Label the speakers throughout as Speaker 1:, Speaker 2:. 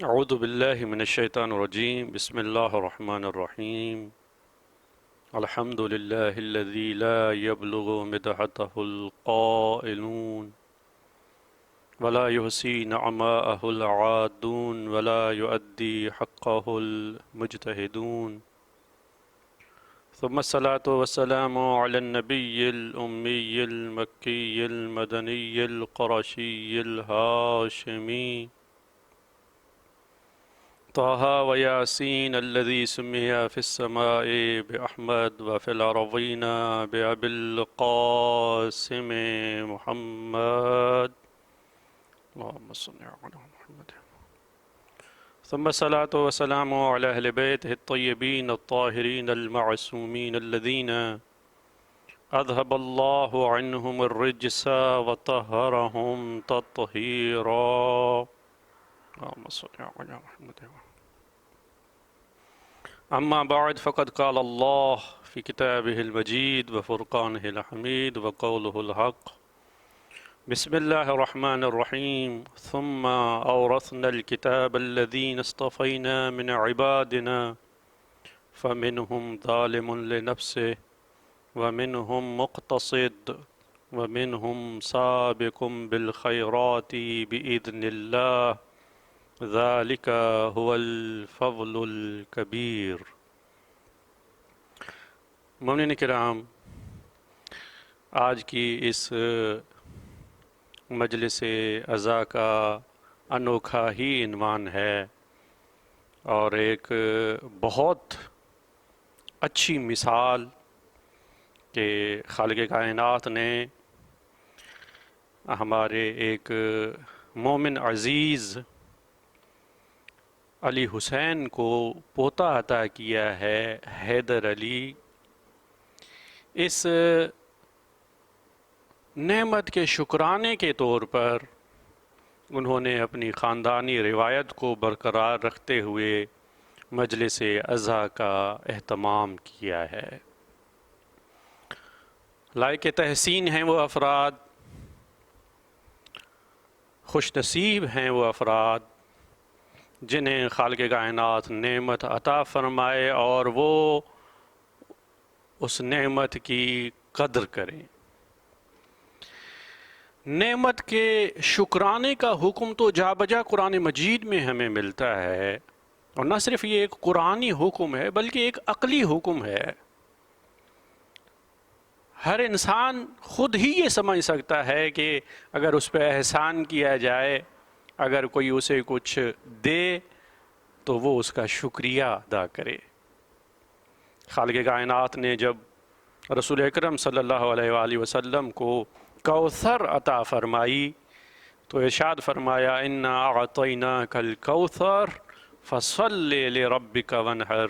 Speaker 1: اعوذ باللہ من الشیطان الرجیم بسم اللہ الرحمن الرحیم الحمد للہ الذی لا يبلغ مدحته القائلون ولا يحصي نعماءه العادون ولا يؤدي حقه المجتهدون ثم الصلاة والسلام على النبي الأمي المكي المدني القرشي الهاشمي طه وياسين الذي سمي في السماء بأحمد وفي الأرضين بأبي القاسم محمد اللهم صل على محمد ثم الصلاة والسلام على أهل بيته الطيبين الطاهرين المعصومين الذين أذهب الله عنهم الرجس وطهرهم تطهيرا اللهم صل على محمد أما بعد فقد قال الله في كتابه المجيد وفرقانه الحميد وقوله الحق بسم الله الرحمن الرحيم ثم أورثنا الكتاب الذين اصطفينا من عبادنا فمنهم ظالم لنفسه ومنهم مقتصد ومنهم سابق بالخيرات بإذن الله ذلك هو الفضل الكبير۔ مومنین کرام، آج کی اس مجلس عزا کا انوکھا ہی عنوان ہے اور ایک بہت اچھی مثال کہ خالق کائنات نے ہمارے ایک مومن عزیز علی حسین کو پوتا عطا کیا ہے، حیدر علی۔ اس نعمت کے شکرانے کے طور پر انہوں نے اپنی خاندانی روایت کو برقرار رکھتے ہوئے مجلس عزا کا اہتمام کیا ہے۔ لائق تحسین ہیں وہ افراد، خوش نصیب ہیں وہ افراد جنہیں خالق کائنات نعمت عطا فرمائے اور وہ اس نعمت کی قدر کریں۔ نعمت کے شکرانے کا حکم تو جا بجا قرآن مجید میں ہمیں ملتا ہے، اور نہ صرف یہ ایک قرآنی حکم ہے بلکہ ایک عقلی حکم ہے۔ ہر انسان خود ہی یہ سمجھ سکتا ہے کہ اگر اس پہ احسان کیا جائے، اگر کوئی اسے کچھ دے تو وہ اس کا شکریہ ادا کرے۔ خالق کائنات نے جب رسول اکرم صلی اللہ علیہ وآلہ وسلم کو کوثر عطا فرمائی تو ارشاد فرمایا انا اعطیناک الکوثر فصل لربک وانحر،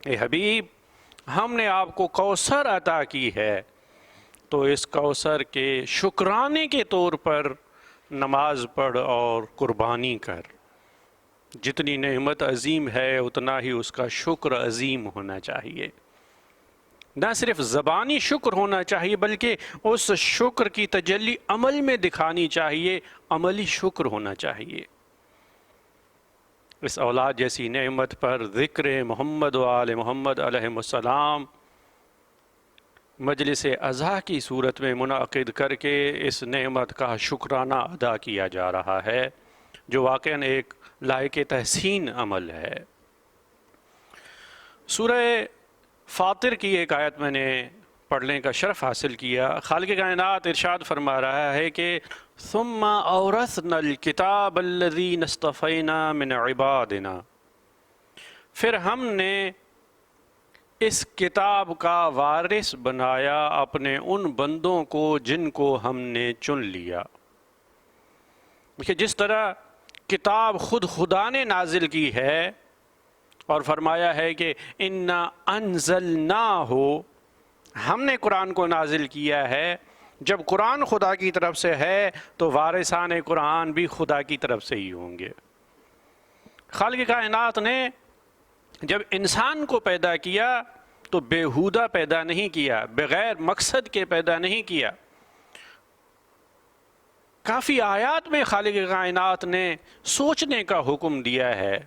Speaker 1: اے حبیب ہم نے آپ کو کوثر عطا کی ہے تو اس کوثر کے شکرانے کے طور پر نماز پڑھ اور قربانی کر۔ جتنی نعمت عظیم ہے اتنا ہی اس کا شکر عظیم ہونا چاہیے، نہ صرف زبانی شکر ہونا چاہیے بلکہ اس شکر کی تجلی عمل میں دکھانی چاہیے، عملی شکر ہونا چاہیے۔ اس اولاد جیسی نعمت پر ذکر محمد و آل محمد علیہ السلام مجلس عزا کی صورت میں منعقد کر کے اس نعمت کا شکرانہ ادا کیا جا رہا ہے، جو واقعاً ایک لائق تحسین عمل ہے۔ سورہ فاطر کی ایک آیت میں نے پڑھنے کا شرف حاصل کیا۔ خالق کائنات ارشاد فرما رہا ہے کہ ثم اورثنا الکتاب الذین اصطفینا من عبادنا، پھر ہم نے اس کتاب کا وارث بنایا اپنے ان بندوں کو جن کو ہم نے چن لیا۔ کہ جس طرح کتاب خود خدا نے نازل کی ہے اور فرمایا ہے کہ انا انزلناہ، ہم نے قرآن کو نازل کیا ہے، جب قرآن خدا کی طرف سے ہے تو وارثان قرآن بھی خدا کی طرف سے ہی ہوں گے۔ خالق کائنات نے جب انسان کو پیدا کیا تو بیہودہ پیدا نہیں کیا، بغیر مقصد کے پیدا نہیں کیا۔ کافی آیات میں خالق کائنات نے سوچنے کا حکم دیا ہے.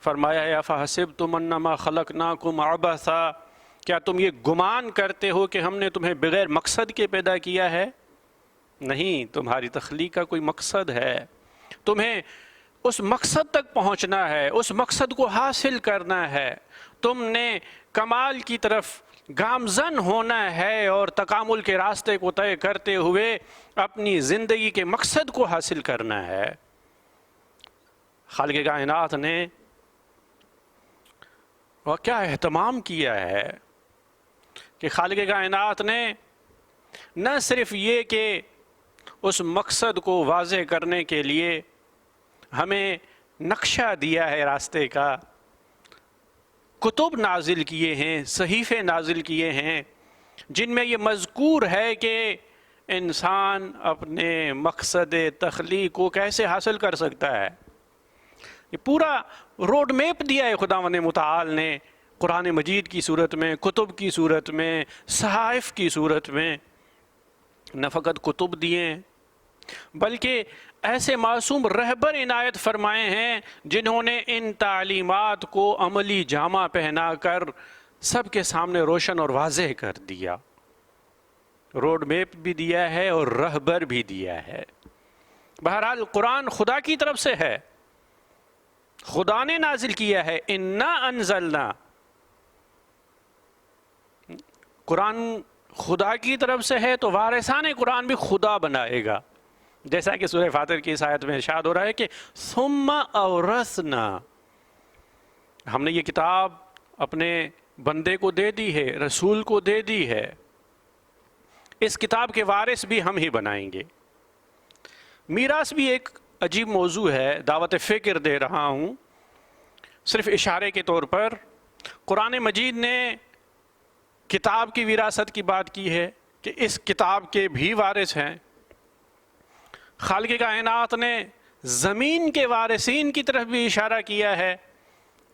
Speaker 1: فرمایا ہے افحسبتم انما خلقناکم عبثا، کیا تم یہ گمان کرتے ہو کہ ہم نے تمہیں بغیر مقصد کے پیدا کیا ہے؟ نہیں، تمہاری تخلیق کا کوئی مقصد ہے. تمہیں اس مقصد تک پہنچنا ہے، اس مقصد کو حاصل کرنا ہے. تم نے کمال کی طرف گامزن ہونا ہے اور تکامل کے راستے کو طے کرتے ہوئے اپنی زندگی کے مقصد کو حاصل کرنا ہے. خالق کائنات نے وہ کیا اہتمام کیا ہے کہ خالق کائنات نے نہ صرف یہ کہ اس مقصد کو واضح کرنے کے لیے ہمیں نقشہ دیا ہے راستے کا، کتب نازل کیے ہیں، صحیفے نازل کیے ہیں جن میں یہ مذکور ہے کہ انسان اپنے مقصد تخلیق کو کیسے حاصل کر سکتا ہے. یہ پورا روڈ میپ دیا ہے خداوند متعال نے قرآن مجید کی صورت میں، کتب کی صورت میں، صحائف کی صورت میں. نہ فقط کتب دیے بلکہ ایسے معصوم رہبر عنایت فرمائے ہیں جنہوں نے ان تعلیمات کو عملی جامہ پہنا کر سب کے سامنے روشن اور واضح کر دیا. روڈ میپ بھی دیا ہے اور رہبر بھی دیا ہے. بہرحال قرآن خدا کی طرف سے ہے، خدا نے نازل کیا ہے. انا انزلنا، قرآن خدا کی طرف سے ہے تو وارثان قرآن بھی خدا بنائے گا. جیسا کہ سورہ فاطر کی اس آیت میں ارشاد ہو رہا ہے کہ ثم اورثنا، ہم نے یہ کتاب اپنے بندے کو دے دی ہے، رسول کو دے دی ہے، اس کتاب کے وارث بھی ہم ہی بنائیں گے. میراث بھی ایک عجیب موضوع ہے، دعوت فکر دے رہا ہوں صرف اشارے کے طور پر. قرآن مجید نے کتاب کی وراثت کی بات کی ہے کہ اس کتاب کے بھی وارث ہیں. خالق کائنات نے زمین کے وارثین کی طرف بھی اشارہ کیا ہے.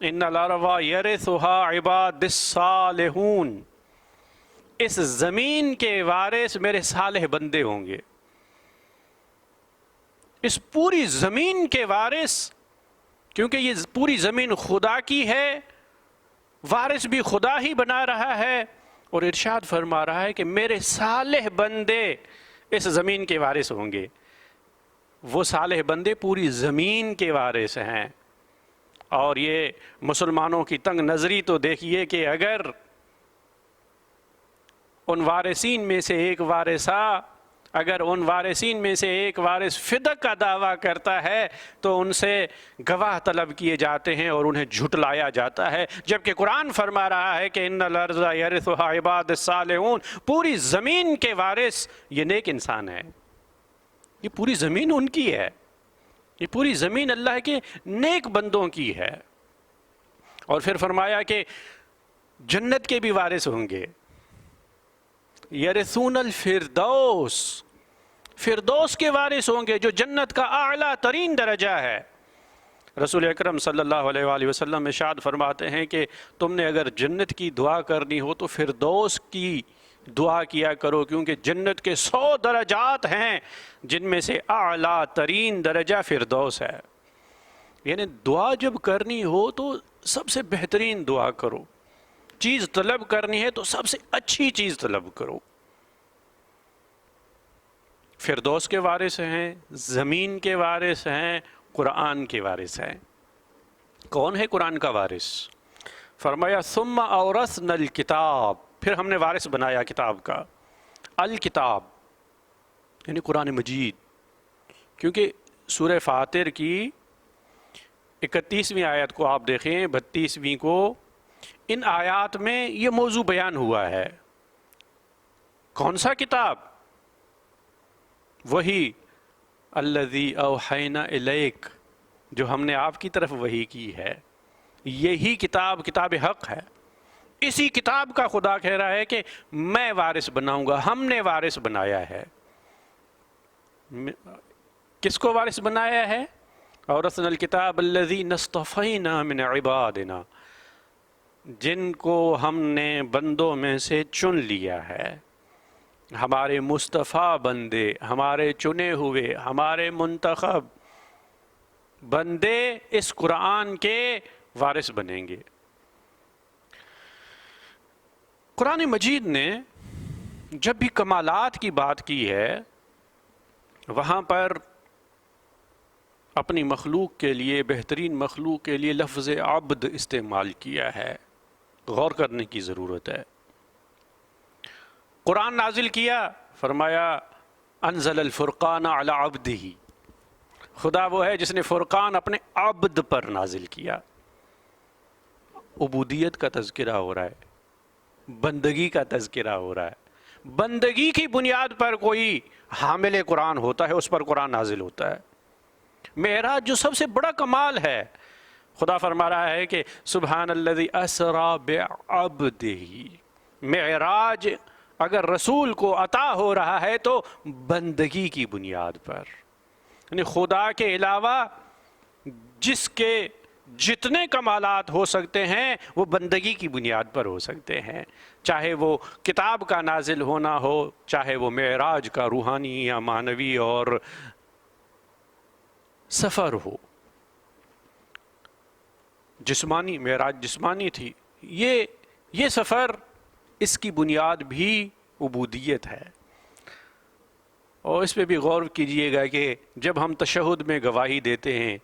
Speaker 1: ان الارض یرثها عباد الصالحون، اس زمین کے وارث میرے صالح بندے ہوں گے. اس پوری زمین کے وارث، کیونکہ یہ پوری زمین خدا کی ہے، وارث بھی خدا ہی بنا رہا ہے. اور ارشاد فرما رہا ہے کہ میرے صالح بندے اس زمین کے وارث ہوں گے. وہ صالح بندے پوری زمین کے وارث ہیں. اور یہ مسلمانوں کی تنگ نظری تو دیکھیے کہ اگر ان وارثین میں سے ایک وارث فدق کا دعویٰ کرتا ہے تو ان سے گواہ طلب کیے جاتے ہیں اور انہیں جھٹلایا جاتا ہے، جبکہ قرآن فرما رہا ہے کہ ان الارض یرثها عباد الصالحون، پوری زمین کے وارث یہ نیک انسان ہے. یہ پوری زمین ان کی ہے، یہ پوری زمین اللہ کے نیک بندوں کی ہے. اور پھر فرمایا کہ جنت کے بھی وارث ہوں گے. یرثون الفردوس، فردوس کے وارث ہوں گے جو جنت کا اعلیٰ ترین درجہ ہے. رسول اکرم صلی اللہ علیہ وآلہ وسلم ارشاد فرماتے ہیں کہ تم نے اگر جنت کی دعا کرنی ہو تو فردوس کی دعا کیا کرو، کیونکہ جنت کے 100 درجات ہیں جن میں سے اعلیٰ ترین درجہ فردوس ہے. یعنی دعا جب کرنی ہو تو سب سے بہترین دعا کرو، چیز طلب کرنی ہے تو سب سے اچھی چیز طلب کرو. فردوس کے وارث ہیں، زمین کے وارث ہیں، قرآن کے وارث ہیں. کون ہے قرآن کا وارث؟ فرمایا ثم اورثنا الکتاب، پھر ہم نے وارث بنایا کتاب کا. الکتاب یعنی قرآن مجید، کیونکہ سورہ فاطر کی 31ویں آیت کو آپ دیکھیں، 32ویں کو، ان آیات میں یہ موضوع بیان ہوا ہے. کون سا کتاب؟ وہی الذی اوحینا الیک، جو ہم نے آپ کی طرف وحی کی ہے. یہی کتاب کتاب حق ہے. اسی کتاب کا خدا کہہ رہا ہے کہ میں وارث بناؤں گا، ہم نے وارث بنایا ہے. کس کو وارث بنایا ہے؟ اورثنا الکتاب الذین اصطفینا من عبادنا، جن کو ہم نے بندوں میں سے چن لیا ہے. ہمارے مصطفیٰ بندے، ہمارے چنے ہوئے، ہمارے منتخب بندے اس قرآن کے وارث بنیں گے۔ قرآن مجید نے جب بھی کمالات کی بات کی ہے وہاں پر اپنی مخلوق کے لیے، بہترین مخلوق کے لیے لفظ عبد استعمال کیا ہے، غور کرنے کی ضرورت ہے۔ قرآن نازل کیا، فرمایا انزل الفرقان علی عبدہ، خدا وہ ہے جس نے فرقان اپنے عبد پر نازل کیا۔ عبودیت کا تذکرہ ہو رہا ہے، بندگی کا تذکرہ ہو رہا ہے۔ بندگی کی بنیاد پر کوئی حامل قرآن ہوتا ہے، اس پر قرآن نازل ہوتا ہے۔ معراج جو سب سے بڑا کمال ہے، خدا فرما رہا ہے کہ سبحان الذی اسری بعبدہ، معراج اگر رسول کو عطا ہو رہا ہے تو بندگی کی بنیاد پر، یعنی خدا کے علاوہ جس کے جتنے کمالات ہو سکتے ہیں وہ بندگی کی بنیاد پر ہو سکتے ہیں، چاہے وہ کتاب کا نازل ہونا ہو، چاہے وہ معراج کا روحانی یا معنوی اور سفر ہو۔ جسمانی معراج جسمانی تھی، یہ سفر اس کی بنیاد بھی عبودیت ہے۔ اور اس پہ بھی غور کیجئے گا کہ جب ہم تشہد میں گواہی دیتے ہیں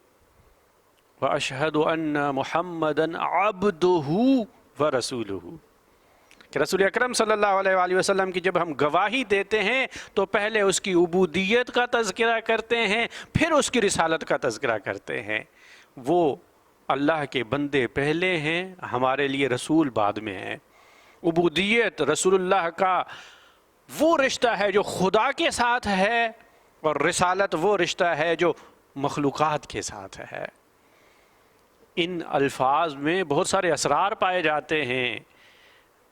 Speaker 1: وَأَشْهَدُ أَنَّ مُحَمَّدًا عَبْدُهُ وَرَسُولُهُ، کہ رسول اکرم صلی اللہ علیہ وآلہ وسلم کی جب ہم گواہی دیتے ہیں تو پہلے اس کی عبودیت کا تذکرہ کرتے ہیں، پھر اس کی رسالت کا تذکرہ کرتے ہیں۔ وہ اللہ کے بندے پہلے ہیں، ہمارے لیے رسول بعد میں ہیں۔ عبودیت رسول اللہ کا وہ رشتہ ہے جو خدا کے ساتھ ہے، اور رسالت وہ رشتہ ہے جو مخلوقات کے ساتھ ہے۔ ان الفاظ میں بہت سارے اسرار پائے جاتے ہیں۔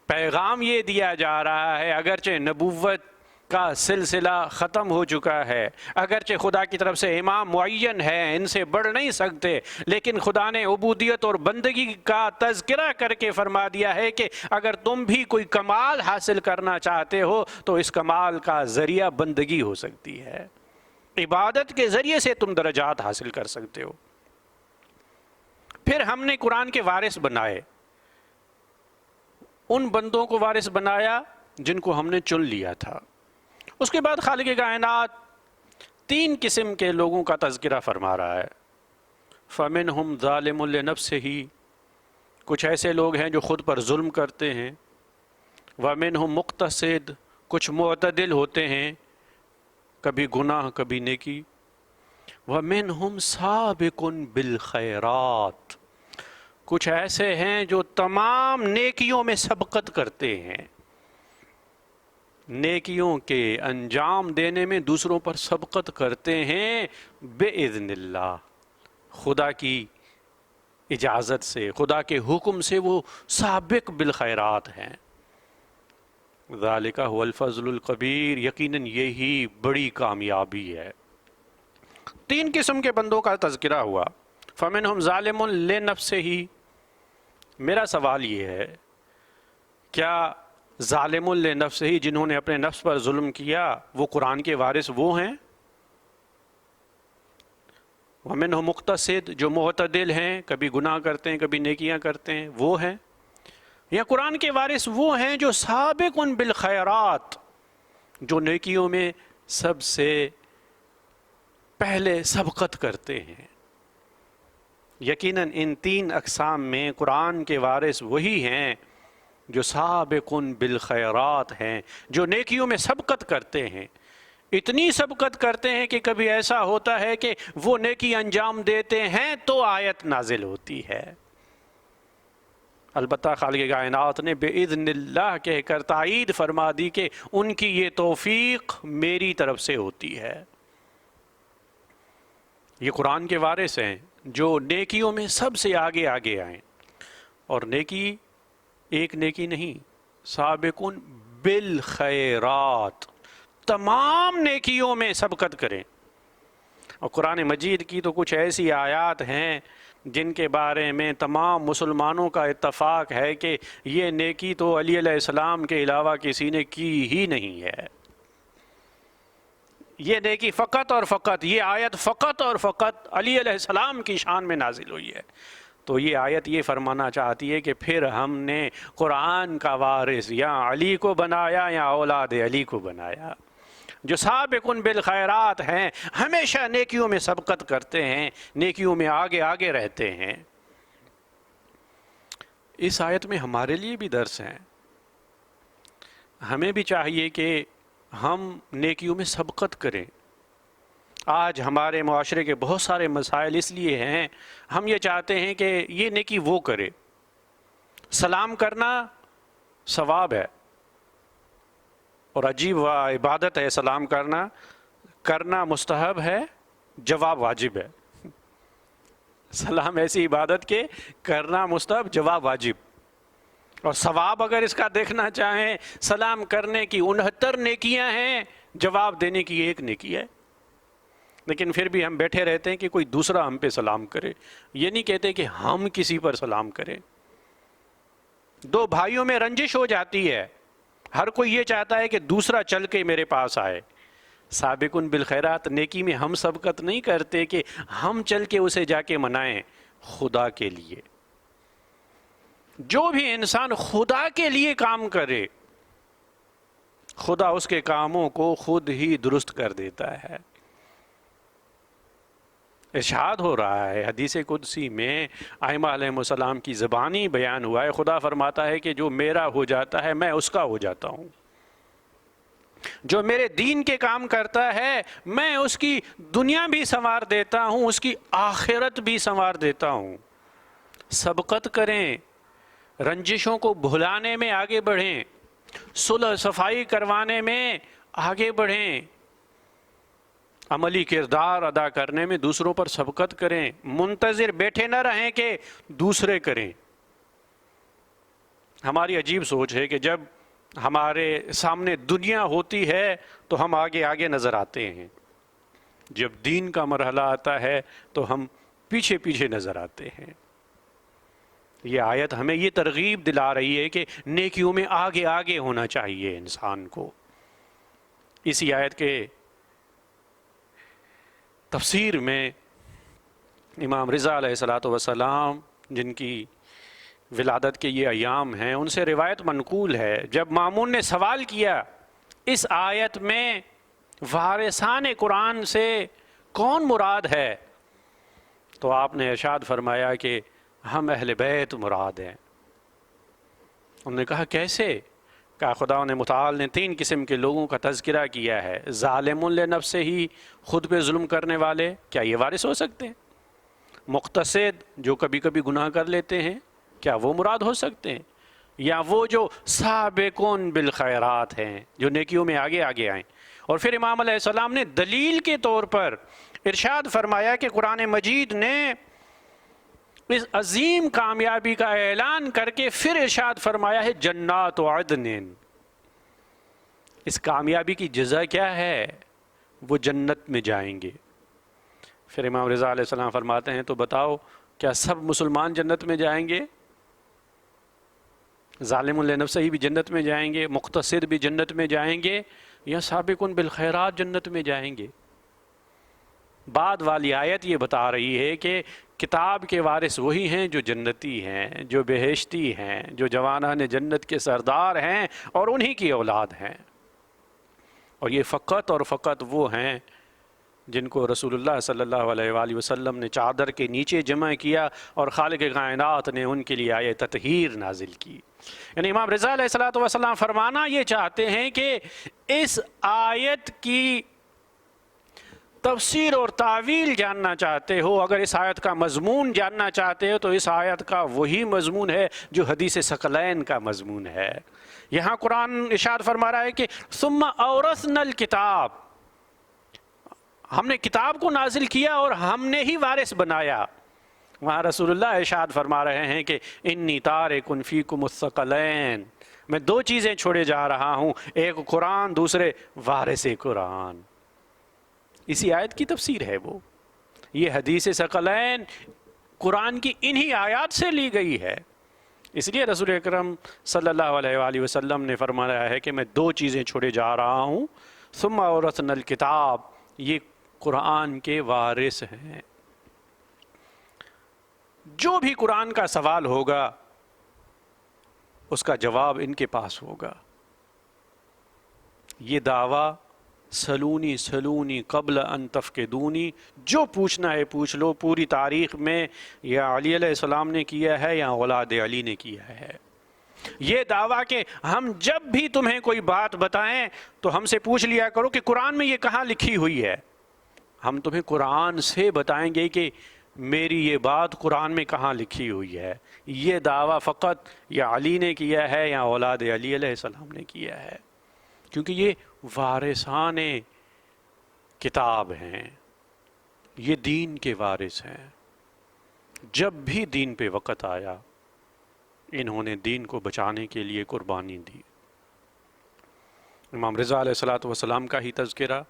Speaker 1: پیغام یہ دیا جا رہا ہے اگرچہ نبوت کا سلسلہ ختم ہو چکا ہے، اگرچہ خدا کی طرف سے امام معین ہے، ان سے بڑھ نہیں سکتے، لیکن خدا نے عبودیت اور بندگی کا تذکرہ کر کے فرما دیا ہے کہ اگر تم بھی کوئی کمال حاصل کرنا چاہتے ہو تو اس کمال کا ذریعہ بندگی ہو سکتی ہے، عبادت کے ذریعے سے تم درجات حاصل کر سکتے ہو۔ پھر ہم نے قرآن کے وارث بنائے، ان بندوں کو وارث بنایا جن کو ہم نے چن لیا تھا۔ اس کے بعد خالق کائنات تین قسم کے لوگوں کا تذکرہ فرما رہا ہے۔ فَمِنْهُمْ ظَالِمٌ لِنَفْسِهِ، کچھ ایسے لوگ ہیں جو خود پر ظلم کرتے ہیں۔ وَمِنْهُمْ مُقْتَصِدٌ، کچھ معتدل ہوتے ہیں، کبھی گناہ کبھی نیکی۔ وَمِنْهُمْ سَابِقٌ بِالْخَيْرَاتِ، کچھ ایسے ہیں جو تمام نیکیوں میں سبقت کرتے ہیں، نیکیوں کے انجام دینے میں دوسروں پر سبقت کرتے ہیں بِإِذْنِ اللہ، خدا کی اجازت سے، خدا کے حکم سے وہ سابق بالخیرات ہیں۔ ذَلِكَ هُوَ الْفَضْلُ الْكَبِيرُ، یقیناً یہی بڑی کامیابی ہے۔ تین قسم کے بندوں کا تذکرہ ہوا۔ فَمِنْهُمْ ظَالِمٌ لِنَفْسِهِ، میرا سوال یہ ہے کیا ظالم لنفسہ جنہوں نے اپنے نفس پر ظلم کیا وہ قرآن کے وارث وہ ہیں؟ وَمِنْهُمْ مُقْتَصِدٌ، جو معتدل ہیں، کبھی گناہ کرتے ہیں کبھی نیکیاں کرتے ہیں، وہ ہیں؟ یا قرآن کے وارث وہ ہیں جو سابق بالخیرات، جو نیکیوں میں سب سے پہلے سبقت کرتے ہیں؟ یقیناً ان تین اقسام میں قرآن کے وارث وہی ہیں جو سابق بالخیرات ہیں، جو نیکیوں میں سبقت کرتے ہیں۔ اتنی سبقت کرتے ہیں کہ کبھی ایسا ہوتا ہے کہ وہ نیکی انجام دیتے ہیں تو آیت نازل ہوتی ہے۔ البتہ خالق کائنات نے بِإِذْنِ اللہ کہہ کر تائید فرما دی کہ ان کی یہ توفیق میری طرف سے ہوتی ہے۔ یہ قرآن کے وارث ہیں جو نیکیوں میں سب سے آگے آگے آئیں، اور نیکی ایک نیکی نہیں، سابقون بالخیرات، تمام نیکیوں میں سبقت کریں۔ اور قرآن مجید کی تو کچھ ایسی آیات ہیں جن کے بارے میں تمام مسلمانوں کا اتفاق ہے کہ یہ نیکی تو علی علیہ السلام کے علاوہ کسی نے کی ہی نہیں ہے۔ یہ نیکی فقط اور فقط، یہ آیت فقط اور فقط علی علیہ السلام کی شان میں نازل ہوئی ہے۔ تو یہ آیت یہ فرمانا چاہتی ہے کہ پھر ہم نے قرآن کا وارث یا علی کو بنایا یا اولاد علی کو بنایا، جو سابقون بالخیرات ہیں، ہمیشہ نیکیوں میں سبقت کرتے ہیں، نیکیوں میں آگے آگے رہتے ہیں۔ اس آیت میں ہمارے لیے بھی درس ہیں، ہمیں بھی چاہیے کہ ہم نیکیوں میں سبقت کریں۔ آج ہمارے معاشرے کے بہت سارے مسائل اس لیے ہیں، ہم یہ چاہتے ہیں کہ یہ نیکی وہ کرے۔ سلام کرنا ثواب ہے اور عجیب و عبادت ہے، سلام کرنا مستحب ہے، جواب واجب ہے۔ سلام ایسی عبادت کے کرنا مستحب، جواب واجب۔ اور ثواب اگر اس کا دیکھنا چاہیں، سلام کرنے کی 69 نیکیاں ہیں، جواب دینے کی 1 نیکی ہے۔ لیکن پھر بھی ہم بیٹھے رہتے ہیں کہ کوئی دوسرا ہم پہ سلام کرے، یہ نہیں کہتے کہ ہم کسی پر سلام کریں۔ 2 بھائیوں میں رنجش ہو جاتی ہے، ہر کوئی یہ چاہتا ہے کہ دوسرا چل کے میرے پاس آئے۔ سابقون بالخیرات نیکی میں ہم سبقت نہیں کرتے کہ ہم چل کے اسے جا کے منائیں، خدا کے لیے۔ جو بھی انسان خدا کے لیے کام کرے، خدا اس کے کاموں کو خود ہی درست کر دیتا ہے۔ ارشاد ہو رہا ہے حدیث قدسی میں، ائمہ علیہ السلام کی زبانی بیان ہوا ہے، خدا فرماتا ہے کہ جو میرا ہو جاتا ہے میں اس کا ہو جاتا ہوں، جو میرے دین کے کام کرتا ہے میں اس کی دنیا بھی سنوار دیتا ہوں، اس کی آخرت بھی سنوار دیتا ہوں۔ سبقت کریں، رنجشوں کو بھلانے میں آگے بڑھیں، صلح صفائی کروانے میں آگے بڑھیں، عملی کردار ادا کرنے میں دوسروں پر سبقت کریں، منتظر بیٹھے نہ رہیں کہ دوسرے کریں۔ ہماری عجیب سوچ ہے کہ جب ہمارے سامنے دنیا ہوتی ہے تو ہم آگے آگے نظر آتے ہیں، جب دین کا مرحلہ آتا ہے تو ہم پیچھے پیچھے نظر آتے ہیں۔ یہ آیت ہمیں یہ ترغیب دلا رہی ہے کہ نیکیوں میں آگے آگے ہونا چاہیے انسان کو۔ اسی آیت کے تفسیر میں امام رضا علیہ السلام جن کی ولادت کے یہ ایام ہیں، ان سے روایت منقول ہے، جب مامون نے سوال کیا اس آیت میں وارثان قرآن سے کون مراد ہے، تو آپ نے ارشاد فرمایا کہ ہم اہل بیت مراد ہیں۔ انہوں نے کہا کیسے؟ کہا خدا متعال نے 3 قسم کے لوگوں کا تذکرہ کیا ہے، ظالم لنفسہ ہی، خود پہ ظلم کرنے والے، کیا یہ وارث ہو سکتے ہیں؟ مقتصد، جو کبھی کبھی گناہ کر لیتے ہیں، کیا وہ مراد ہو سکتے ہیں؟ یا وہ جو سابقون بالخیرات ہیں، جو نیکیوں میں آگے آگے آئیں؟ اور پھر امام علیہ السلام نے دلیل کے طور پر ارشاد فرمایا کہ قرآن مجید نے اس عظیم کامیابی کا اعلان کر کے پھر ارشاد فرمایا ہے جنات عدن۔ اس کامیابی کی جزا کیا ہے؟ وہ جنت میں جائیں گے۔ پھر امام رضا علیہ السلام فرماتے ہیں تو بتاؤ کیا سب مسلمان جنت میں جائیں گے؟ ظالم لنفسہ بھی جنت میں جائیں گے، مقتصد بھی جنت میں جائیں گے، یا سابقون بالخیرات جنت میں جائیں گے؟ بعد والی آیت یہ بتا رہی ہے کہ کتاب کے وارث وہی ہیں جو جنتی ہیں، جو بہشتی ہیں، جو جوانان جنت کے سردار ہیں اور انہی کی اولاد ہیں۔ اور یہ فقط اور فقط وہ ہیں جن کو رسول اللہ صلی اللہ علیہ وآلہ وسلم نے چادر کے نیچے جمع کیا اور خالق کائنات نے ان کے لیے آیت تطہیر نازل کی۔ یعنی امام رضا علیہ السلام فرمانا یہ چاہتے ہیں کہ اس آیت کی تفسیر اور تعویل جاننا چاہتے ہو، اگر اس آیت کا مضمون جاننا چاہتے ہو تو اس آیت کا وہی مضمون ہے جو حدیث ثقلین کا مضمون ہے۔ یہاں قرآن ارشاد فرما رہا ہے کہ ثم اورثنا الکتاب، ہم نے کتاب کو نازل کیا اور ہم نے ہی وارث بنایا۔ وہاں رسول اللہ ارشاد فرما رہے ہیں کہ انی تارک فیکم الثقلین، میں 2 چیزیں چھوڑے جا رہا ہوں، ایک قرآن، دوسرے وارث قرآن۔ اسی آیت کی تفسیر ہے وہ، یہ حدیث ثقلین قرآن کی انہی آیات سے لی گئی ہے۔ اس لیے رسول اکرم صلی اللہ علیہ وآلہ وسلم نے فرمایا ہے کہ میں 2 چیزیں چھوڑے جا رہا ہوں، ثم اورثنا الکتاب، یہ قرآن کے وارث ہیں. جو بھی قرآن کا سوال ہوگا اس کا جواب ان کے پاس ہوگا. یہ دعویٰ سلونی سلونی قبل ان تفقدونی، جو پوچھنا ہے پوچھ لو، پوری تاریخ میں یا علی علیہ السلام نے کیا ہے یا اولاد علی نے کیا ہے. یہ دعویٰ کہ ہم جب بھی تمہیں کوئی بات بتائیں تو ہم سے پوچھ لیا کرو کہ قرآن میں یہ کہاں لکھی ہوئی ہے. ہم تمہیں قرآن سے بتائیں گے کہ میری یہ بات قرآن میں کہاں لکھی ہوئی ہے. یہ دعویٰ فقط یا علی نے کیا ہے یا اولاد علی علیہ السلام نے کیا ہے، کیونکہ یہ وارثان کتاب ہیں، یہ دین کے وارث ہیں. جب بھی دین پہ وقت آیا انہوں نے دین کو بچانے کے لیے قربانی دی. امام رضا علیہ السلام کا ہی تذکرہ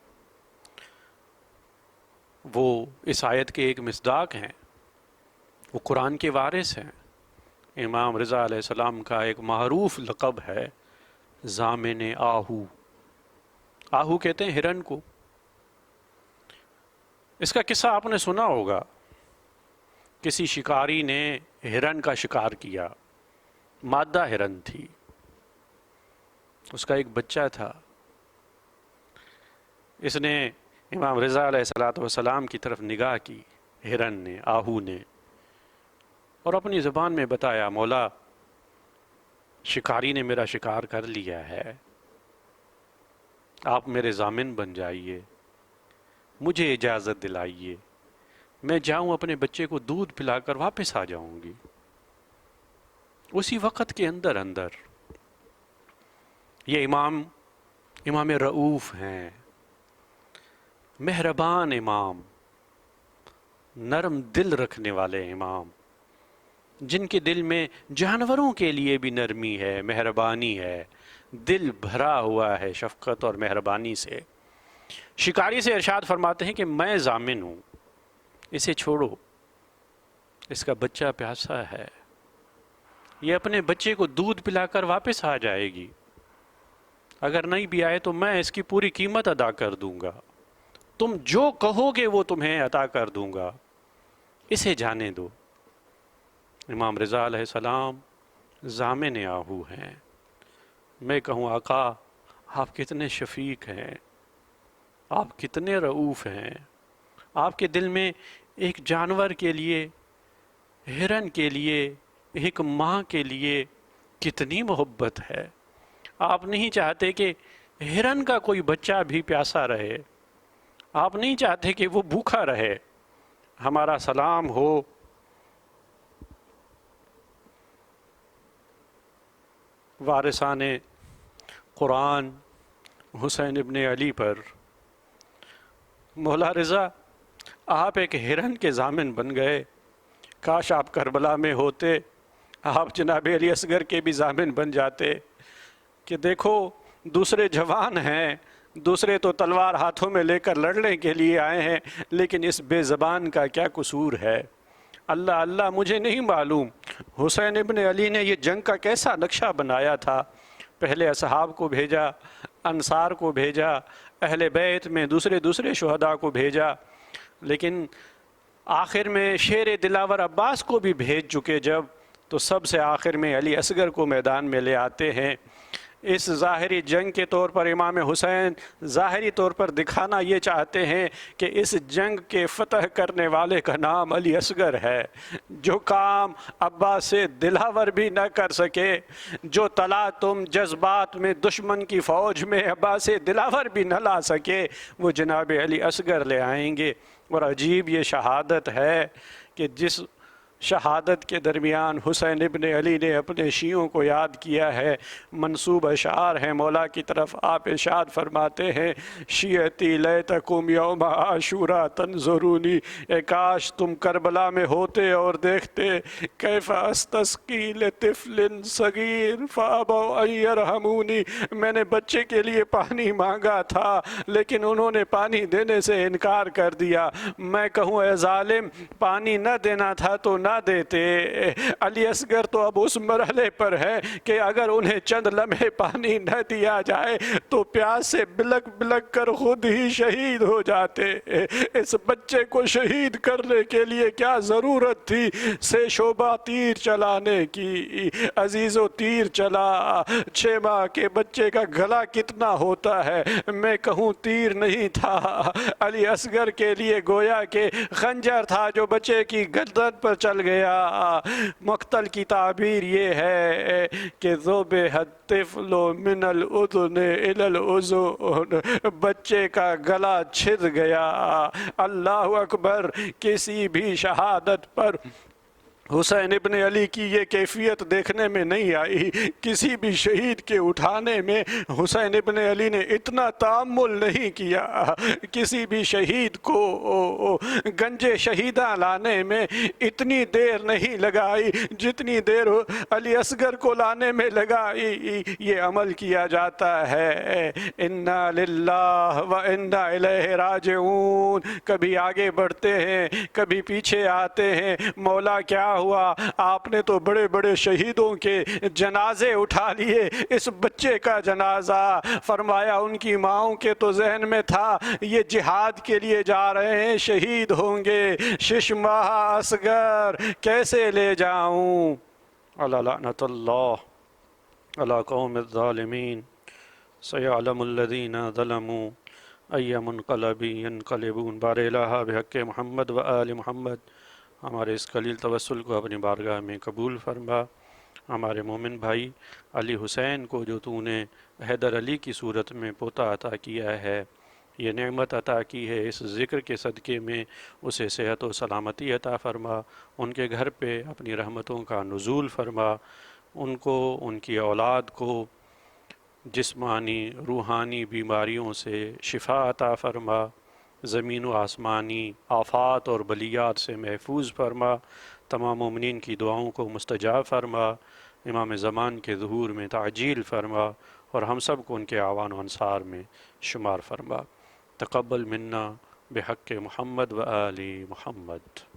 Speaker 1: وہ اس آیت کے ایک مصداق ہیں، وہ قرآن کے وارث ہیں. امام رضا علیہ السلام کا ایک معروف لقب ہے ضامن آہو. آہو کہتے ہیں ہرن کو. اس کا قصہ آپ نے سنا ہوگا. کسی شکاری نے ہرن کا شکار کیا، مادہ ہرن تھی، اس کا ایک بچہ تھا. اس نے امام رضا علیہ السلام کی طرف نگاہ کی، ہرن نے، آہو نے، اور اپنی زبان میں بتایا مولا شکاری نے میرا شکار کر لیا ہے، آپ میرے ضامن بن جائیے، مجھے اجازت دلائیے، میں جاؤں اپنے بچے کو دودھ پلا کر واپس آ جاؤں گی. اسی وقت کے اندر یہ امام رؤوف ہیں، مہربان امام، نرم دل رکھنے والے امام، جن کے دل میں جانوروں کے لیے بھی نرمی ہے، مہربانی ہے، دل بھرا ہوا ہے شفقت اور مہربانی سے. شکاری سے ارشاد فرماتے ہیں کہ میں ضامن ہوں، اسے چھوڑو، اس کا بچہ پیاسا ہے، یہ اپنے بچے کو دودھ پلا کر واپس آ جائے گی، اگر نہیں بھی آئے تو میں اس کی پوری قیمت ادا کر دوں گا، تم جو کہو گے وہ تمہیں عطا کر دوں گا، اسے جانے دو. امام رضا علیہ السلام ضامن آہو ہیں. میں کہوں آقا آپ کتنے شفیق ہیں، آپ کتنے رؤوف ہیں، آپ کے دل میں ایک جانور کے لیے، ہرن کے لیے، ایک ماں کے لیے کتنی محبت ہے. آپ نہیں چاہتے کہ ہرن کا کوئی بچہ بھی پیاسا رہے، آپ نہیں چاہتے کہ وہ بھوکا رہے. ہمارا سلام ہو وارثان قرآن حسین ابن علی پر. مولا رضا آپ ایک ہرن کے ضامن بن گئے، کاش آپ کربلا میں ہوتے، آپ جناب علی اصغر کے بھی ضامن بن جاتے کہ دیکھو دوسرے جوان ہیں، دوسرے تو تلوار ہاتھوں میں لے کر لڑنے کے لیے آئے ہیں، لیکن اس بے زبان کا کیا قصور ہے. اللہ اللہ مجھے نہیں معلوم حسین ابن علی نے یہ جنگ کا کیسا نقشہ بنایا تھا. پہلے اصحاب کو بھیجا، انصار کو بھیجا، اہل بیت میں دوسرے شہداء کو بھیجا، لیکن آخر میں شیر دلاور عباس کو بھی بھیج چکے جب، تو سب سے آخر میں علی اصغر کو میدان میں لے آتے ہیں. اس ظاہری جنگ کے طور پر امام حسین ظاہری طور پر دکھانا یہ چاہتے ہیں کہ اس جنگ کے فتح کرنے والے کا نام علی اصغر ہے. جو کام عباس سے دلاور بھی نہ کر سکے، جو تلا تم جذبات میں دشمن کی فوج میں عباس سے دلاور بھی نہ لا سکے، وہ جناب علی اصغر لے آئیں گے. اور عجیب یہ شہادت ہے کہ جس شہادت کے درمیان حسین ابن علی نے اپنے شیعوں کو یاد کیا ہے، منسوب اشعار ہیں مولا کی طرف. آپ ارشاد فرماتے ہیں شیعتی لیتکم یوم عاشورا تنظرونی، اے کاش تم کربلا میں ہوتے اور دیکھتے کیف استسقی لطفل صغیر فابوا ان یرحمونی، میں نے بچے کے لیے پانی مانگا تھا لیکن انہوں نے پانی دینے سے انکار کر دیا. میں کہوں اے ظالم پانی نہ دینا تھا تو نہ دیتے۔ علی اصغر تو اب اس مرحلے پر ہے کہ اگر انہیں چند لمحے پانی نہ دیا جائے تو پیاس سے بلک بلک کر خود ہی شہید ہو جاتے۔ اس بچے کو شہید کرنے کے لیے کیا ضرورت تھی سے شعبہ تیر چلانے کی؟ عزیزو تیر چلا، 6 ماہ کے بچے کا گلا کتنا ہوتا ہے، میں کہوں تیر نہیں تھا، علی اصغر کے لیے گویا کہ خنجر تھا جو بچے کی گردن پر چل گیا۔ مقتل کی تعبیر یہ ہے کہ ذُبِحَ الطفل من الاذن الى الاذن، بچے کا گلا چھد گیا۔ اللہ اکبر! کسی بھی شہادت پر حسین ابن علی کی یہ کیفیت دیکھنے میں نہیں آئی، کسی بھی شہید کے اٹھانے میں حسین ابن علی نے اتنا تأمل نہیں کیا، کسی بھی شہید کو گنج شہیدہ لانے میں اتنی دیر نہیں لگائی جتنی دیر علی اصغر کو لانے میں لگائی۔ یہ عمل کیا جاتا ہے انا للہ و انا الیہ راجعون، کبھی آگے بڑھتے ہیں کبھی پیچھے آتے ہیں۔ مولا کیا ہوا؟ آپ نے تو بڑے بڑے شہیدوں کے جنازے اٹھا لیے، اس بچے کا جنازہ فرمایا ان کی ماؤں کے تو ذہن میں تھا یہ جہاد کے لیے جا رہے ہیں، شہید ہوں گے، 6 ماہ اصغر کیسے لے جاؤں؟ علی لعنت اللہ علی قوم الظالمین، سیعلم الذین ظلموا ای منقلب ینقلبون۔ بار الہ بحق محمد و آل محمد، ہمارے اس قلیل توسل کو اپنی بارگاہ میں قبول فرما۔ ہمارے مومن بھائی، علی حسین کو جو تو نے حیدر علی کی صورت میں پوتا عطا کیا ہے، یہ نعمت عطا کی ہے، اس ذکر کے صدقے میں اسے صحت و سلامتی عطا فرما، ان کے گھر پہ اپنی رحمتوں کا نزول فرما، ان کو، ان کی اولاد کو جسمانی روحانی بیماریوں سے شفا عطا فرما، زمین و آسمانی آفات اور بلیات سے محفوظ فرما، تمام مومنین کی دعاؤں کو مستجاب فرما، امام زمان کے ظہور میں تعجیل فرما، اور ہم سب کو ان کے اعوان و انصار میں شمار فرما۔ تقبل منا بحق محمد و آل محمد۔